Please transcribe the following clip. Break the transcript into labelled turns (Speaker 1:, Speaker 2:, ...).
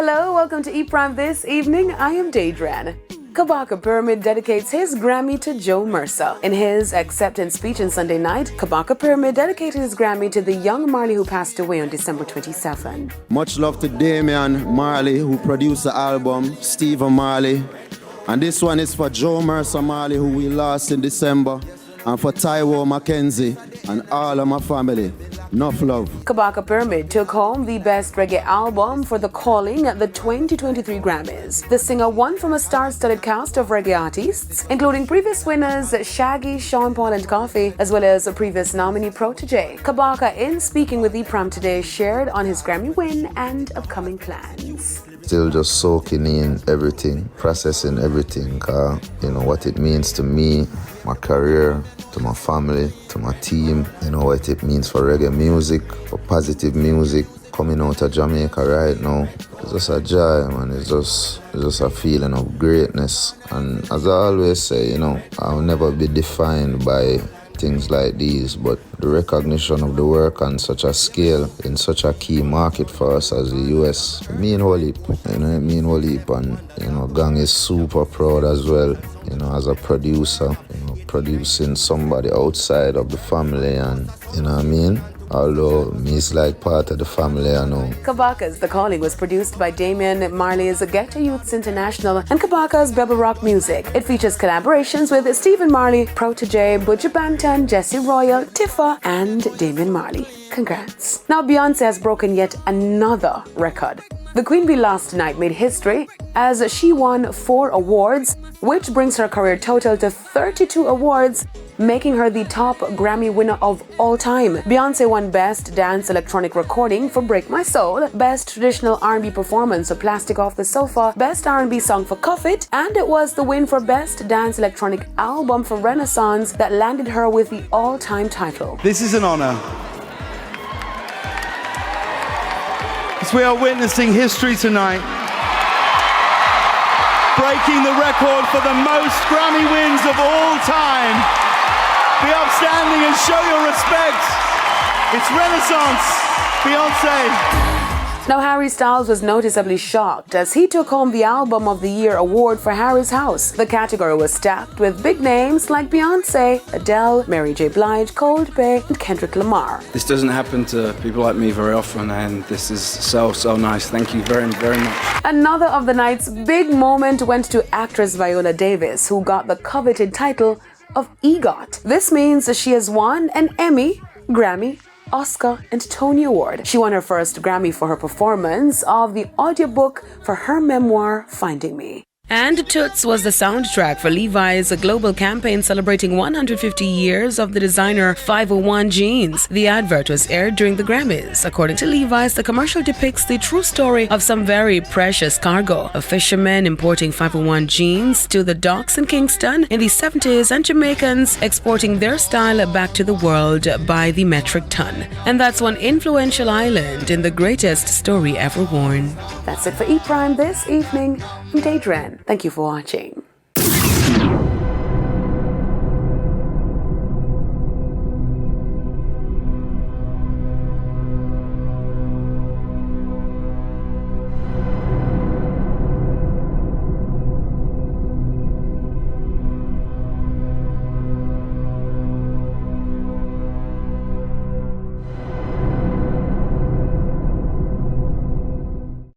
Speaker 1: Hello, welcome to E-Prime this evening. I am Daedran. Kabaka Pyramid dedicates his Grammy to Joe Mercer. In his acceptance speech on Sunday night, Kabaka Pyramid dedicated his Grammy to the young Marley who passed away on December 27.
Speaker 2: Much love to Damian Marley, who produced the album, Stephen Marley. And this one is for Joe Mercer Marley, who we lost in December, and for Taiwo Mackenzie and all of my family. Enough love.
Speaker 1: Kabaka Pyramid took home the Best Reggae Album for The Calling at the 2023 Grammys. The singer won from a star-studded cast of reggae artists, including previous winners Shaggy, Sean Paul and Coffee, as well as a previous nominee TVJ. Kabaka, in speaking with E-Prime today, shared on his Grammy win and upcoming plans.
Speaker 3: Still just soaking in everything, processing everything, what it means to me, my career, to my family, to my team, what it means for reggae music, for positive music, coming out of Jamaica right now. It's just a joy, man. It's just a feeling of greatness. And as I always say, I'll never be defined by things like these, but the recognition of the work on such a scale in such a key market for us as the US, it mean whole heap. It mean whole heap, and Gang is super proud as well, as a producer, producing somebody outside of the family, and although me is like part of the family, I know.
Speaker 1: Kabaka's The Calling was produced by Damian Marley's Ghetto Youths International and Kabaka's Bebel Rock Music. It features collaborations with Stephen Marley, TVJ, Butcher Banton, Jesse Royal, Tifa, and Damian Marley. Congrats. Now Beyonce has broken yet another record. The Queen Bee last night made history as she won 4 awards, which brings her career total to 32 awards, making her the top Grammy winner of all time. Beyonce won Best Dance Electronic Recording for Break My Soul, Best Traditional R&B Performance for Plastic Off the Sofa, Best R&B Song for Cuff It, and it was the win for Best Dance Electronic Album for Renaissance that landed her with the all-time title.
Speaker 4: This is an honor. As we are witnessing history tonight, breaking the record for the most Grammy wins of all time. Be upstanding and show your respect. It's Renaissance, Beyonce.
Speaker 1: Now Harry Styles was noticeably shocked as he took home the Album of the Year award for Harry's House. The category was stacked with big names like Beyonce, Adele, Mary J. Blige, Coldplay, and Kendrick Lamar.
Speaker 5: This doesn't happen to people like me very often, and this is so nice. Thank you very, very much.
Speaker 1: Another of the night's big moment went to actress Viola Davis, who got the coveted title of EGOT. This means that she has won an Emmy, Grammy, Oscar, and Tony Award. She won her first Grammy for her performance of the audiobook for her memoir, Finding Me. And Toots was the soundtrack for Levi's global campaign celebrating 150 years of the designer 501 jeans. The advert was aired during the Grammys. According to Levi's, the commercial depicts the true story of some very precious cargo of fishermen importing 501 jeans to the docks in Kingston in the 70s and Jamaicans exporting their style back to the world by the metric ton. And that's one influential island in the greatest story ever worn. That's it for E-Prime this evening. I'm Daedran. Thank you for watching.